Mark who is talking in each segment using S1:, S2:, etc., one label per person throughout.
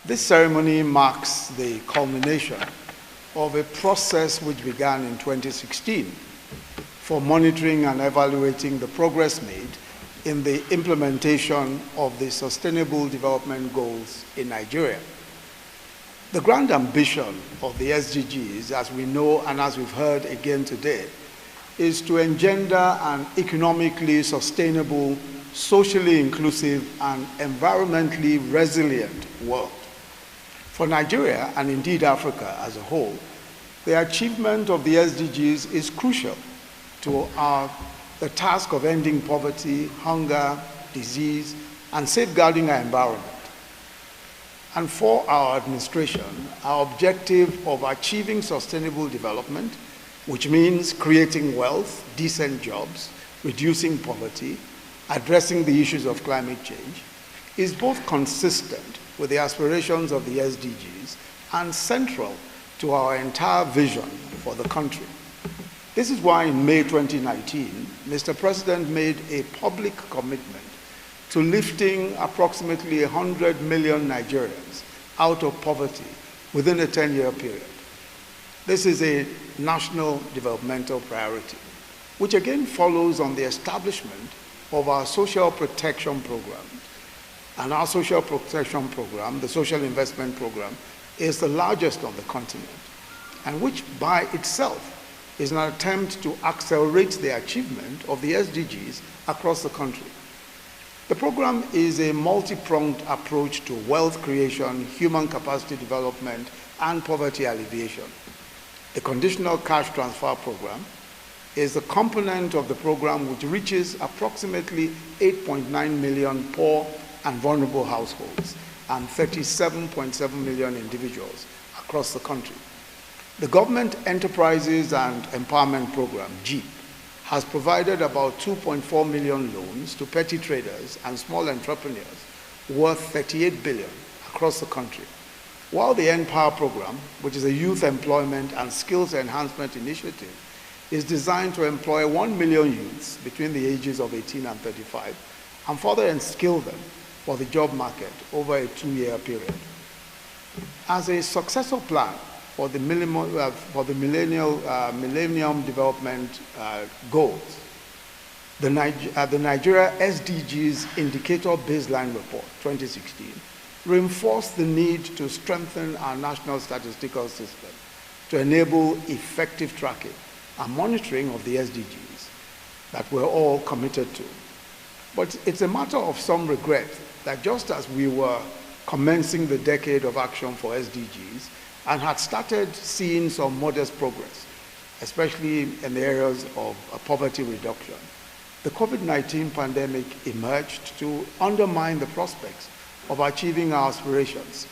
S1: This ceremony marks the culmination of a process which began in 2016 for monitoring and evaluating the progress made in the implementation of the Sustainable Development Goals in Nigeria. The grand ambition of the SDGs, as we know and as we've heard again today, is to engender an economically sustainable, socially inclusive, and environmentally resilient world. For Nigeria, and indeed Africa as a whole, the achievement of the SDGs is crucial to the task of ending poverty, hunger, disease, and safeguarding our environment. And for our administration, our objective of achieving sustainable development, which means creating wealth, decent jobs, reducing poverty, addressing the issues of climate change, is both consistent with the aspirations of the SDGs and central to our entire vision for the country. This is why in May 2019, Mr. President made a public commitment to lifting approximately 100 million Nigerians out of poverty within a 10-year period. This is a national developmental priority, which again follows on the establishment of our social protection program. And our social protection program, the social investment program, is the largest on the continent, and which by itself is an attempt to accelerate the achievement of the SDGs across the country. The program is a multi-pronged approach to wealth creation, human capacity development, and poverty alleviation. The conditional cash transfer program is the component of the program which reaches approximately 8.9 million poor and vulnerable households and 37.7 million individuals across the country. The Government Enterprises and Empowerment Program, GEEP, has provided about 2.4 million loans to petty traders and small entrepreneurs worth 38 billion across the country, while the Empower Program, which is a youth employment and skills enhancement initiative, is designed to employ 1 million youths between the ages of 18 and 35 and further enskill them for the job market over a 2-year period. As a successor plan for the Millennium Development Goals, the Nigeria SDGs Indicator Baseline Report 2016 reinforced the need to strengthen our national statistical system to enable effective tracking and monitoring of the SDGs that we're all committed to. But it's a matter of some regret that just as we were commencing the decade of action for SDGs and had started seeing some modest progress, especially in the areas of poverty reduction, the COVID-19 pandemic emerged to undermine the prospects of achieving our aspirations.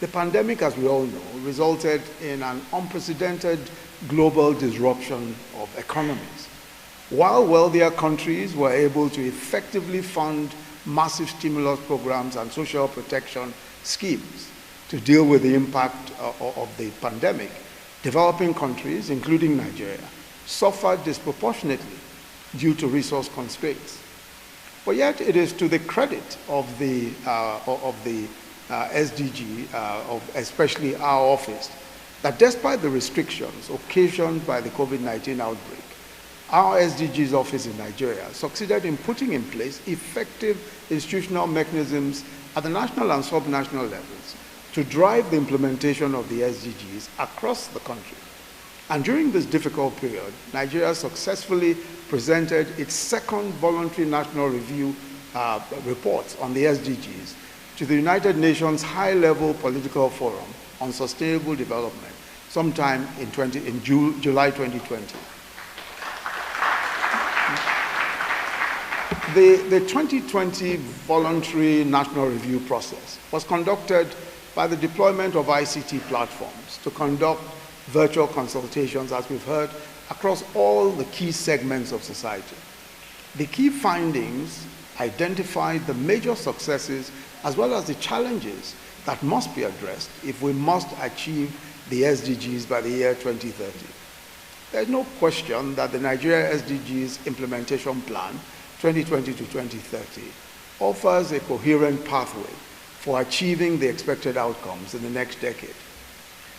S1: The pandemic, as we all know, resulted in an unprecedented global disruption of economies. While wealthier countries were able to effectively fund massive stimulus programs and social protection schemes to deal with the impact of the pandemic, developing countries, including Nigeria, suffered disproportionately due to resource constraints. But yet it is to the credit of the SDG, especially our office, that despite the restrictions occasioned by the COVID-19 outbreak, our SDGs office in Nigeria succeeded in putting in place effective institutional mechanisms at the national and sub-national levels to drive the implementation of the SDGs across the country. And during this difficult period, Nigeria successfully presented its second voluntary national review report on the SDGs to the United Nations High-Level Political Forum on Sustainable Development sometime in July 2020. The 2020 voluntary national review process was conducted by the deployment of ICT platforms to conduct virtual consultations, as we've heard, across all the key segments of society. The key findings identified the major successes as well as the challenges that must be addressed if we must achieve the SDGs by the year 2030. There's no question that the Nigeria SDGs Implementation Plan 2020 to 2030 offers a coherent pathway for achieving the expected outcomes in the next decade.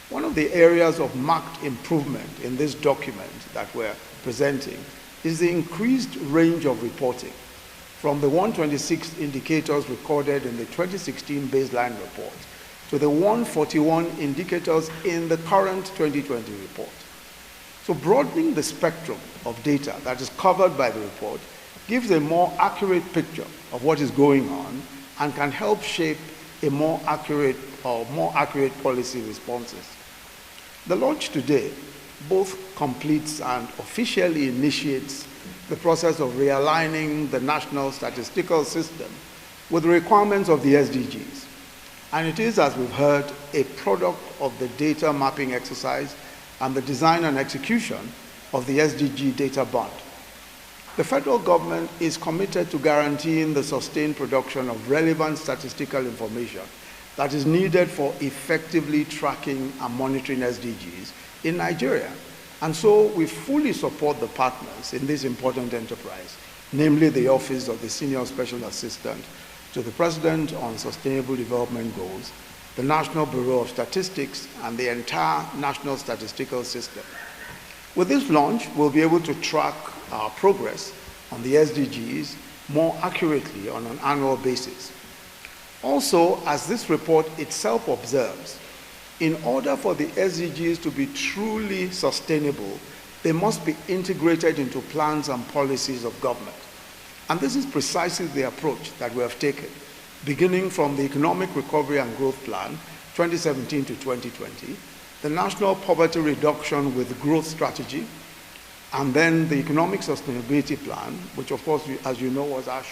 S1: One of the areas of marked improvement in this document that we're presenting is the increased range of reporting from the 126 indicators recorded in the 2016 baseline report to the 141 indicators in the current 2020 report. So broadening the spectrum of data that is covered by the report gives a more accurate picture of what is going on and can help shape a more accurate policy responses. The launch today both completes and officially initiates the process of realigning the national statistical system with the requirements of the SDGs. And it is, as we've heard, a product of the data mapping exercise and the design and execution of the SDG data bond. The federal government is committed to guaranteeing the sustained production of relevant statistical information that is needed for effectively tracking and monitoring SDGs in Nigeria. And so we fully support the partners in this important enterprise, namely the Office of the Senior Special Assistant to the President on Sustainable Development Goals, the National Bureau of Statistics, and the entire national statistical system. With this launch, we'll be able to track our progress on the SDGs more accurately on an annual basis. Also, as this report itself observes, in order for the SDGs to be truly sustainable, they must be integrated into plans and policies of government. And this is precisely the approach that we have taken, beginning from the Economic Recovery and Growth Plan, 2017 to 2020, the National Poverty Reduction with Growth Strategy, and then the Economic Sustainability Plan, which of course, as you know, was our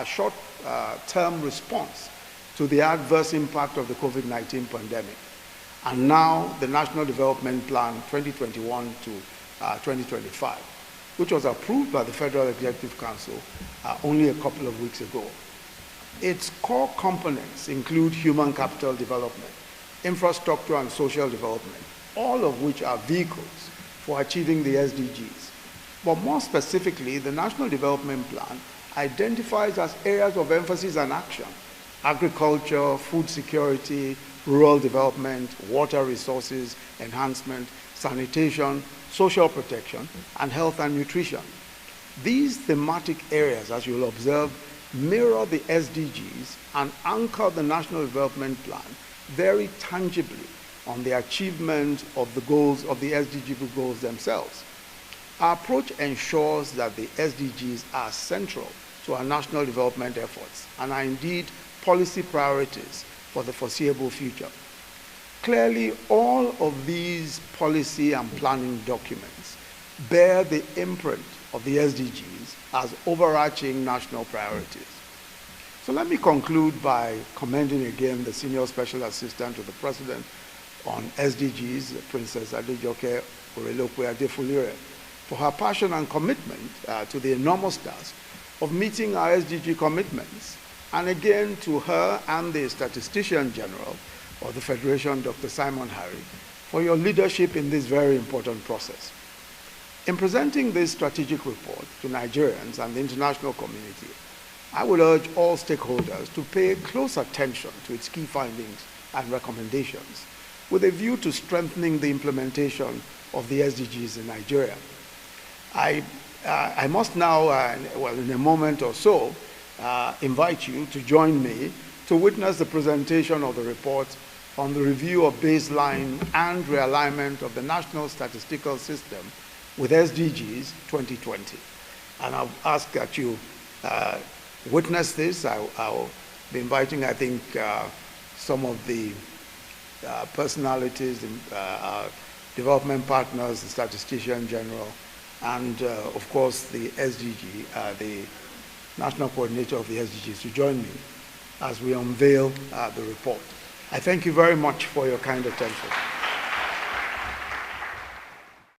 S1: short-term response to the adverse impact of the COVID-19 pandemic. And now the National Development Plan 2021 to 2025, which was approved by the Federal Executive Council only a couple of weeks ago. Its core components include human capital development, infrastructure and social development, all of which are vehicles for achieving the SDGs. But more specifically, the National Development Plan identifies as areas of emphasis and action: agriculture, food security, rural development, water resources enhancement, sanitation, social protection, and health and nutrition. These thematic areas, as you'll observe, mirror the SDGs and anchor the National Development Plan very tangibly on the achievement of the goals of the SDG goals themselves. Our approach ensures that the SDGs are central to our national development efforts and are indeed policy priorities for the foreseeable future. Clearly, all of these policy and planning documents bear the imprint of the SDGs as overarching national priorities. So let me conclude by commending again the Senior Special Assistant to the President on SDGs, Princess Adejoke Orelope-Adefulire, for her passion and commitment to the enormous task of meeting our SDG commitments, and again to her and the Statistician-General of the Federation, Dr. Simon Harry, for your leadership in this very important process. In presenting this strategic report to Nigerians and the international community, I would urge all stakeholders to pay close attention to its key findings and recommendations with a view to strengthening the implementation of the SDGs in Nigeria. I must now, in a moment or so, invite you to join me to witness the presentation of the report on the review of baseline and realignment of the national statistical system with SDGs 2020. And I'll ask that you witness this. I'll be inviting, I think, some of the personalities, our development partners, the Statistician-General, and of course the SDG, the National Coordinator of the SDGs, to join me as we unveil the report. I thank you very much for your kind attention.